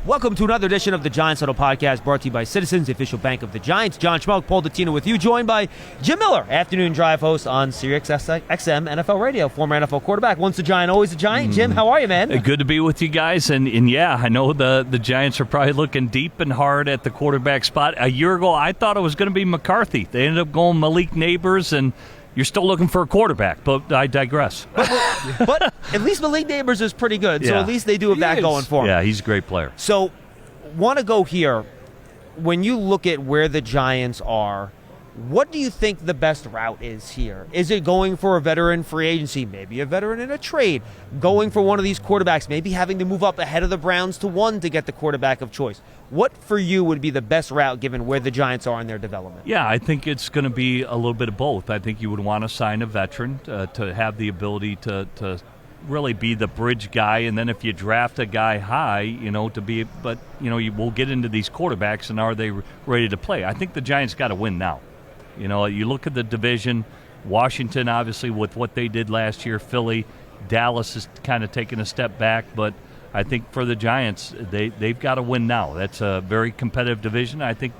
Welcome to another edition of the Giants Huddle podcast, brought to you by Citizens, the official bank of the Giants. John Schmeelk, Paul Dottino with you, joined by Jim Miller, afternoon drive host on SiriusXM NFL Radio, former NFL quarterback. Once a Giant, always a Giant. Jim, how are you, man? Good to be with you guys. And yeah, I know the Giants are probably looking deep and hard at the quarterback spot. A year ago, I thought it was going to be McCarthy. They ended up going Malik Neighbors, and you're still looking for a quarterback, but I digress. But at least Malik Neighbors is pretty good, so at least they do have that going for him. Yeah, he's a great player. So, want to go here. When you look at where the Giants are, what do you think the best route is here? Is it going for a veteran free agency, maybe a veteran in a trade, going for one of these quarterbacks, maybe having to move up ahead of the Browns to one to get the quarterback of choice? What for you would be the best route given where the Giants are in their development? Yeah, I think it's going to be a little bit of both. I think you would want to sign a veteran to have the ability to really be the bridge guy, and then if you draft a guy high, to be, but you will get into these quarterbacks, and are they ready to play? I think the Giants got to win now. You look at the division, Washington obviously with what they did last year, Philly, Dallas is kind of taking a step back, but I think for the Giants, they've got to win now. That's a very competitive division. I think,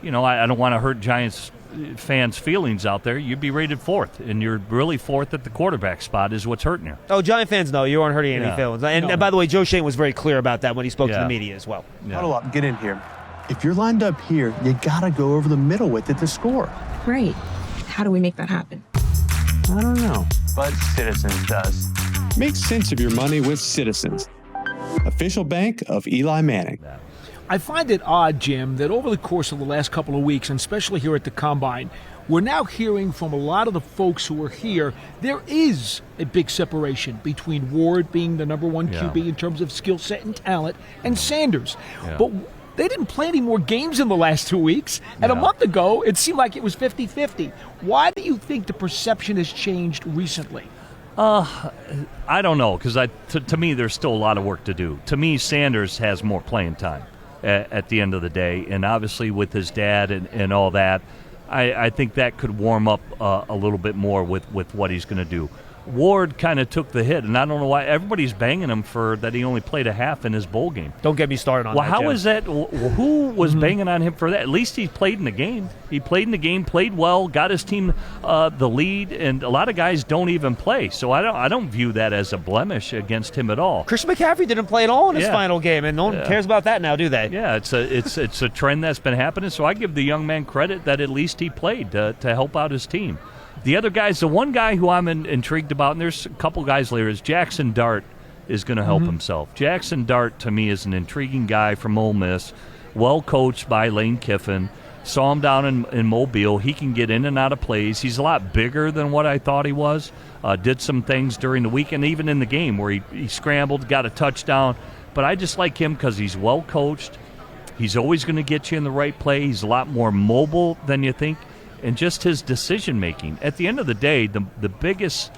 I don't want to hurt Giants fans' feelings out there. You'd be rated fourth, and you're really fourth at the quarterback spot is what's hurting you. Oh, Giant fans know you aren't hurting any feelings. And by the way, Joe Shane was very clear about that when he spoke to the media as well. Yeah. Huddle up, get in here. If you're lined up here, you got to go over the middle with it to score. Right. How do we make that happen? I don't know. But Citizens does. Make sense of your money with Citizens, official bank of Eli Manning. I find it odd, Jim, that over the course of the last couple of weeks, and especially here at the Combine, we're now hearing from a lot of the folks who are here, there is a big separation between Ward being the number one QB in terms of skill set and talent, and Sanders. Yeah. But they didn't play any more games in the last 2 weeks. And a month ago, it seemed like it was 50-50. Why do you think the perception has changed recently? I don't know, because to me, there's still a lot of work to do. To me, Sanders has more playing time at the end of the day. And obviously with his dad and all that, I think that could warm up a little bit more with what he's going to do. Ward kind of took the hit, and I don't know why everybody's banging him for that he only played a half in his bowl game. Don't get me started on that. Well, how is that? Who was banging on him for that? At least he played in the game. He played in the game, played well, got his team the lead, and a lot of guys don't even play. So I don't view that as a blemish against him at all. Christian McCaffrey didn't play at all in his final game, and no one cares about that now, do they? Yeah, it's a trend that's been happening. So I give the young man credit that at least he played to help out his team. The other guys, the one guy who I'm intrigued about, and there's a couple guys later, is Jackson Dart is going to help himself. Jackson Dart, to me, is an intriguing guy from Ole Miss, well coached by Lane Kiffin. Saw him down in Mobile. He can get in and out of plays. He's a lot bigger than what I thought he was. Did some things during the week and even in the game where he scrambled, got a touchdown. But I just like him because he's well coached. He's always going to get you in the right play. He's a lot more mobile than you think. And just his decision-making. At the end of the day, the biggest,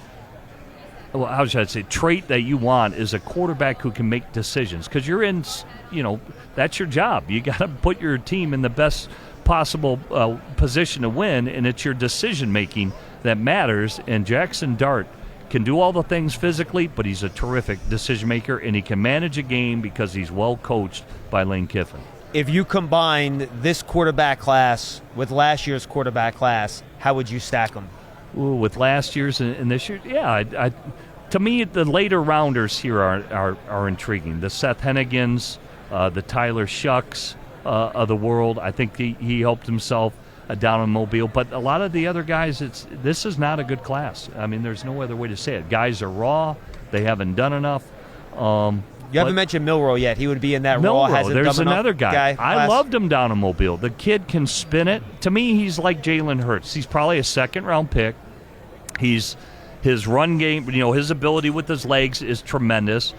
how should I say, trait that you want is a quarterback who can make decisions. Because you're in, that's your job. You got to put your team in the best possible position to win, and it's your decision-making that matters. And Jackson Dart can do all the things physically, but he's a terrific decision-maker, and he can manage a game because he's well coached by Lane Kiffin. If you combine this quarterback class with last year's quarterback class, how would you stack them? Ooh, with last year's and this year, to me, the later rounders here are intriguing. The Seth Hennigans, the Tyler Shucks of the world. I think he helped himself down in Mobile. But a lot of the other guys, this is not a good class. I mean, there's no other way to say it. Guys are raw. They haven't done enough. You haven't mentioned Milroe yet. He would be in that Milroe, raw, hasn't there's done another enough guy. I class. loved him down in Mobile. The kid can spin it. To me, he's like Jalen Hurts. He's probably a second-round pick. His run game, his ability with his legs is tremendous.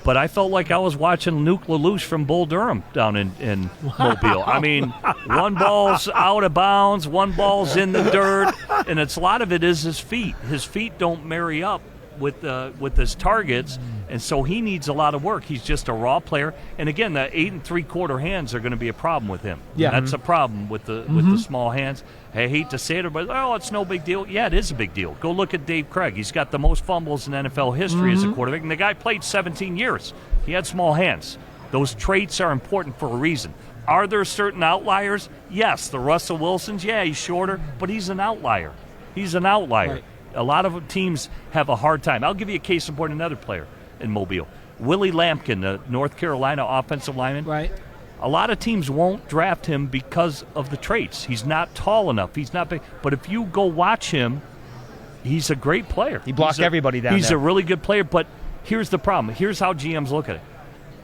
But I felt like I was watching Nuke LaLoosh from Bull Durham down in Mobile. I mean, one ball's out of bounds, one ball's in the dirt, and a lot of it is his feet. His feet don't marry up with his targets, and so he needs a lot of work. He's just a raw player, and again, the 8 3/4 hands are going to be a problem with him. Yeah, that's a problem with the small hands. I hate to say it, but it's no big deal. Yeah, it is a big deal. Go look at Dave Craig. He's got the most fumbles in NFL history as a quarterback, and the guy played 17 years. He had small hands. Those traits are important for a reason. Are there certain outliers? Yes, the Russell Wilsons, he's shorter, but he's an outlier. He's an outlier. Right. A lot of teams have a hard time. I'll give you a case in point, another player in Mobile. Willie Lampkin, the North Carolina offensive lineman. Right. A lot of teams won't draft him because of the traits. He's not tall enough. He's not big. But if you go watch him, he's a great player. He blocked everybody down He's there. a really good player, but here's the problem. Here's how GMs look at it.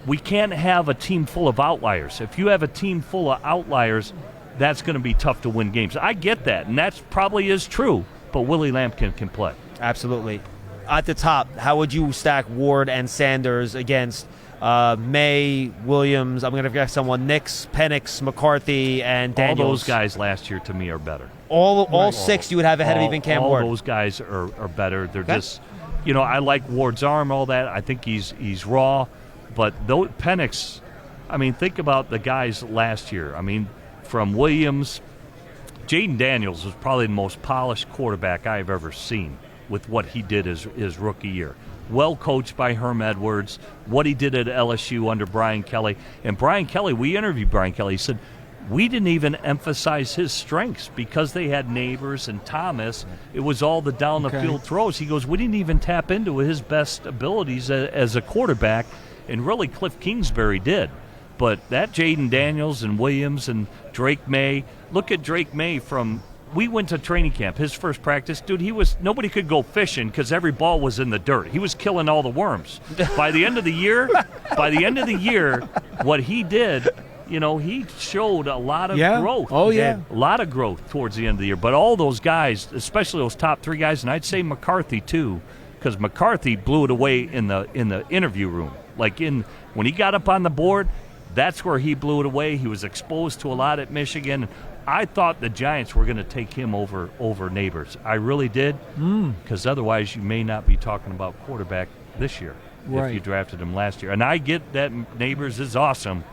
We can't have a team full of outliers. If you have a team full of outliers, that's going to be tough to win games. I get that, and that probably is true, but Willie Lampkin can play. Absolutely. At the top, how would you stack Ward and Sanders against May, Williams, I'm going to forget someone, Nix, Penix, McCarthy, and Daniels? All those guys last year to me are better. All six you would have ahead of even Cam Ward. All those guys are better. They're just, I like Ward's arm, all that. I think he's raw. But Penix, think about the guys last year. From Williams, Jaden Daniels was probably the most polished quarterback I've ever seen with what he did his rookie year. Well coached by Herm Edwards, what he did at LSU under Brian Kelly. And Brian Kelly, we interviewed Brian Kelly, he said, we didn't even emphasize his strengths because they had Neighbors and Thomas. It was all the down-the-field throws. He goes, we didn't even tap into his best abilities as a quarterback, and really Cliff Kingsbury did. But that Jaden Daniels and Williams and Drake May, look at Drake May we went to training camp, his first practice. Dude, nobody could go fishing because every ball was in the dirt. He was killing all the worms. By the end of the year, what he did, he showed a lot of growth. Oh, yeah. A lot of growth towards the end of the year. But all those guys, especially those top three guys, and I'd say McCarthy too, because McCarthy blew it away in the interview room. When he got up on the board, that's where he blew it away. He was exposed to a lot at Michigan. I thought the Giants were going to take him over Neighbors. I really did, because otherwise you may not be talking about quarterback this year if you drafted him last year. And I get that Neighbors is awesome,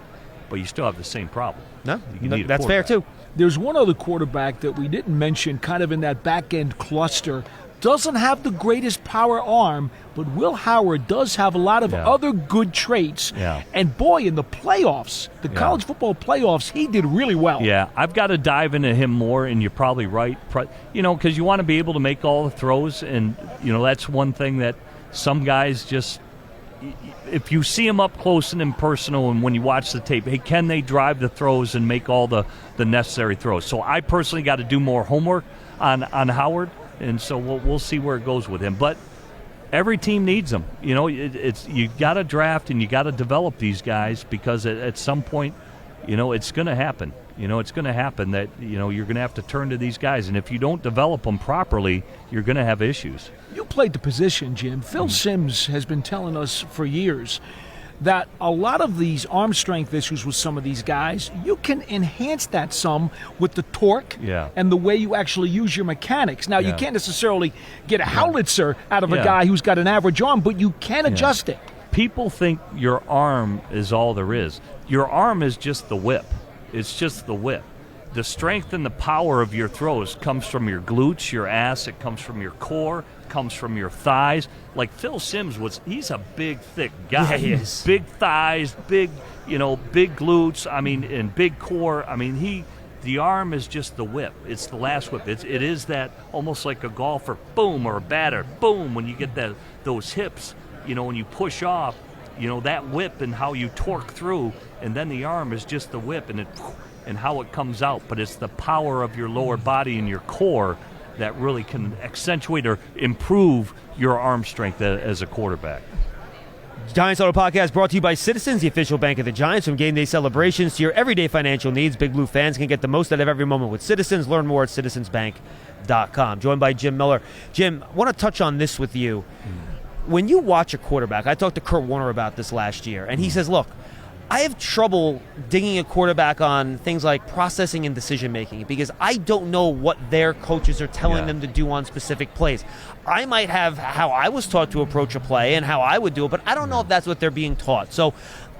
but you still have the same problem. No, You need a that's fair too. There's one other quarterback that we didn't mention, kind of in that back-end cluster. Doesn't have the greatest power arm, but Will Howard does have a lot of other good traits. Yeah. And boy, in the playoffs, the college football playoffs, he did really well. Yeah, I've got to dive into him more, and you're probably right. Because you want to be able to make all the throws, and that's one thing that some guys just. If you see them up close and impersonal, and when you watch the tape, hey, can they drive the throws and make all the necessary throws? So I personally got to do more homework on Howard. And so we'll see where it goes with him. But every team needs them. You got to draft and you got to develop these guys because at some point, it's going to happen. It's going to happen that you're going to have to turn to these guys, and if you don't develop them properly, you're going to have issues. You played the position, Jim. Phil Simms has been telling us for years that a lot of these arm strength issues with some of these guys, you can enhance that some with the torque and the way you actually use your mechanics. Now, you can't necessarily get a howitzer out of a guy who's got an average arm, but you can adjust it. People think your arm is all there is. Your arm is just the whip. It's just the whip. The strength and the power of your throws comes from your glutes, your ass. It comes from your core, comes from your thighs. Like Phil Simms he's a big, thick guy. Yeah, he is. Big thighs, big glutes, and big core. The arm is just the whip. It's the last whip. It is that almost like a golfer, boom, or a batter, boom, when you get those hips, when you push off, that whip and how you torque through, and then the arm is just the whip and how it comes out. But it's the power of your lower body and your core that really can accentuate or improve your arm strength as a quarterback. Giants Huddle Podcast brought to you by Citizens, the official bank of the Giants. From game day celebrations to your everyday financial needs, Big Blue fans can get the most out of every moment with Citizens. Learn more at citizensbank.com. Joined by Jim Miller. Jim, I want to touch on this with you. When you watch a quarterback, I talked to Kurt Warner about this last year, and he says, look, I have trouble digging a quarterback on things like processing and decision-making because I don't know what their coaches are telling them to do on specific plays. I might have how I was taught to approach a play and how I would do it, but I don't know if that's what they're being taught. So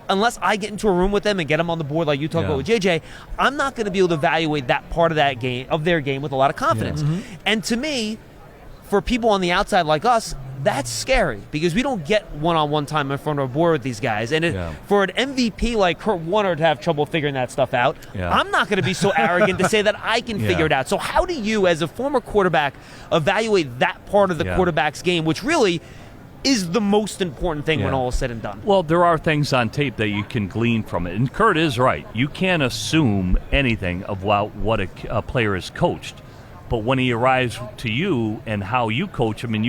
unless I get into a room with them and get them on the board like you talked about with JJ, I'm not going to be able to evaluate that part of their game with a lot of confidence. And to me, for people on the outside like us, that's scary because we don't get one-on-one time in front of a board with these guys. And for an MVP like Kurt Warner to have trouble figuring that stuff out, I'm not going to be so arrogant to say that I can figure it out. So how do you, as a former quarterback, evaluate that part of the quarterback's game, which really is the most important thing when all is said and done? Well, there are things on tape that you can glean from it. And Kurt is right. You can't assume anything about what a player is coached. But when he arrives to you and how you coach him, and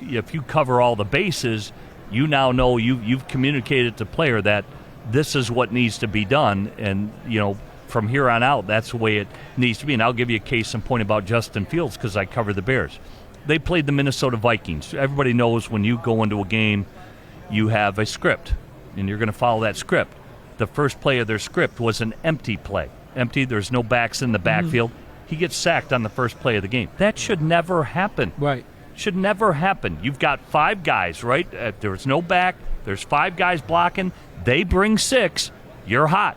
if you cover all the bases, you now know you've communicated to the player that this is what needs to be done. And, from here on out, that's the way it needs to be. And I'll give you a case in point about Justin Fields because I cover the Bears. They played the Minnesota Vikings. Everybody knows when you go into a game, you have a script, and you're going to follow that script. The first play of their script was an empty play. Empty, there's no backs in the backfield. He gets sacked on the first play of the game. That should never happen. Right. Should never happen. You've got 5 guys, right? There's no back. There's 5 guys blocking. They bring 6. You're hot.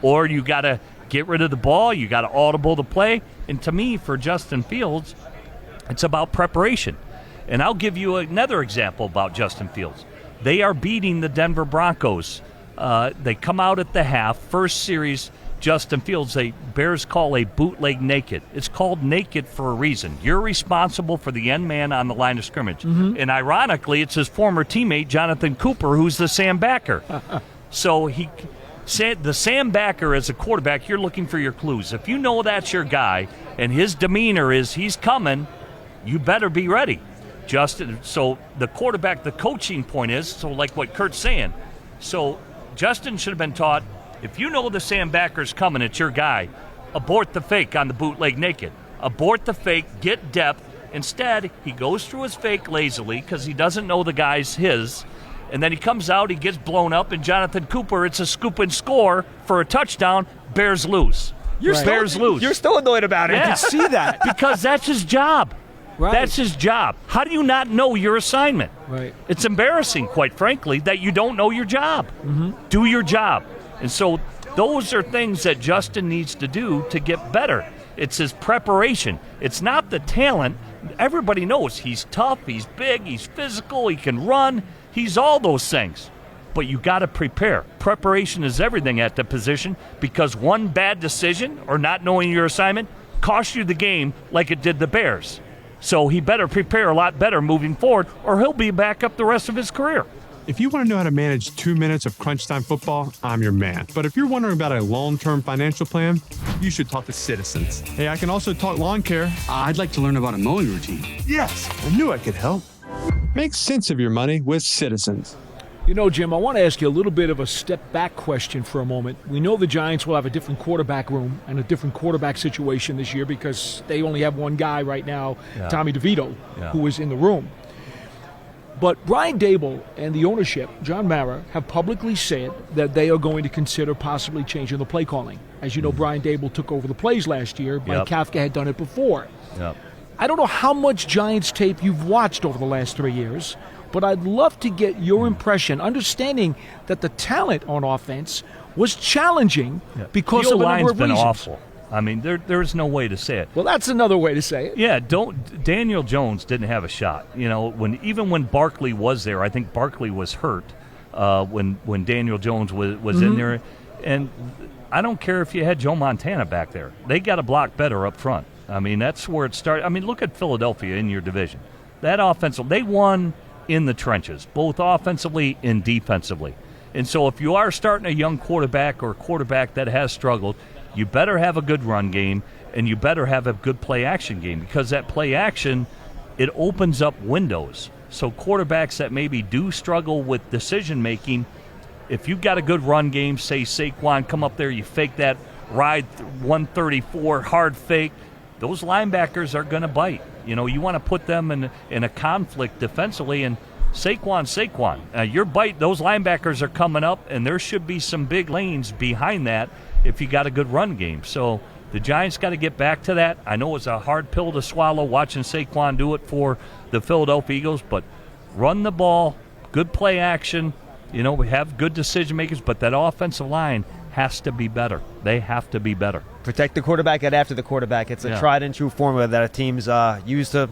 Or you got to get rid of the ball. You got to audible the play. And to me, for Justin Fields, it's about preparation. And I'll give you another example about Justin Fields. They are beating the Denver Broncos. They come out at the half. First series, Justin Fields, Bears call a bootleg naked. It's called naked for a reason. You're responsible for the end man on the line of scrimmage. And ironically, it's his former teammate, Jonathan Cooper, who's the Sam backer. So the Sam backer as a quarterback, you're looking for your clues. If you know that's your guy and his demeanor is he's coming, you better be ready. Justin, so the quarterback, the coaching point is, so like what Kurt's saying, so Justin should have been taught, if you know the Sam backer's coming, it's your guy, abort the fake on the bootleg naked. Abort the fake, get depth. Instead, he goes through his fake lazily because he doesn't know the guy's his, and then he comes out, he gets blown up, and Jonathan Cooper, it's a scoop and score for a touchdown, Bears lose. Bears lose. You're still annoyed about it. Yeah. I can see that. Because that's his job. Right. That's his job. How do you not know your assignment? Right. It's embarrassing, quite frankly, that you don't know your job. Do your job. And so those are things that Justin needs to do to get better. It's his preparation. It's not the talent. Everybody knows he's tough, he's big, he's physical, he can run. He's all those things. But you got to prepare. Preparation is everything at the position because one bad decision or not knowing your assignment cost you the game like it did the Bears. So he better prepare a lot better moving forward or he'll be back up the rest of his career. If you want to know how to manage 2 minutes of crunch time football, I'm your man. But if you're wondering about a long-term financial plan, you should talk to Citizens. Hey, I can also talk lawn care. I'd like to learn about a mowing routine. Yes, I knew I could help. Make sense of your money with Citizens. Jim, I want to ask you a little bit of a step-back question for a moment. We know the Giants will have a different quarterback room and a different quarterback situation this year because they only have one guy right now, Tommy DeVito, who is in the room. But Brian Daboll and the ownership, John Mara, have publicly said that they are going to consider possibly changing the play calling. As you know, Brian Daboll took over the plays last year. Mike Kafka had done it before. I don't know how much Giants tape you've watched over the last 3 years, but I'd love to get your impression, understanding that the talent on offense was challenging because of a number of reasons. The O-line's been awful. I mean, there's no way to say it. Well, that's another way to say it. Yeah, Daniel Jones didn't have a shot. Even when Barkley was there, I think Barkley was hurt when Daniel Jones was in there. And I don't care if you had Joe Montana back there. They got to block better up front. I mean, that's where it started. I mean, look at Philadelphia in your division. That offensive, they won in the trenches, both offensively and defensively. And so if you are starting a young quarterback or a quarterback that has struggled, you better have a good run game and you better have a good play-action game because that play-action, it opens up windows. So quarterbacks that maybe do struggle with decision-making, if you've got a good run game, say Saquon, come up there, you fake that ride 134, hard fake, those linebackers are going to bite. You want to put them in a conflict defensively, and Saquon. Your bite, those linebackers are coming up, and there should be some big lanes behind that if you got a good run game. So the Giants got to get back to that. I know it's a hard pill to swallow watching Saquon do it for the Philadelphia Eagles, but run the ball, good play action. We have good decision makers, but that offensive line has to be better. They have to be better. Protect the quarterback and after the quarterback. It's a tried and true formula that teams use to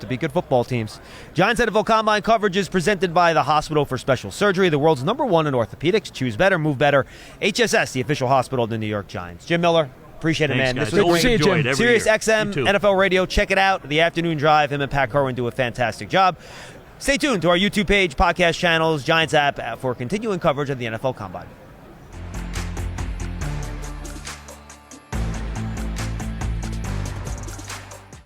be good football teams. Giants NFL Combine coverage is presented by the Hospital for Special Surgery, the world's #1 in orthopedics. Choose better, move better. HSS, the official hospital of the New York Giants. Jim Miller, appreciate it, man. Thanks, This guys. was Always great. enjoyed every year. SiriusXM You too. NFL Radio. Check it out. The Afternoon Drive. Him and Pat Kerwin do a fantastic job. Stay tuned to our YouTube page, podcast channels, Giants app for continuing coverage of the NFL Combine.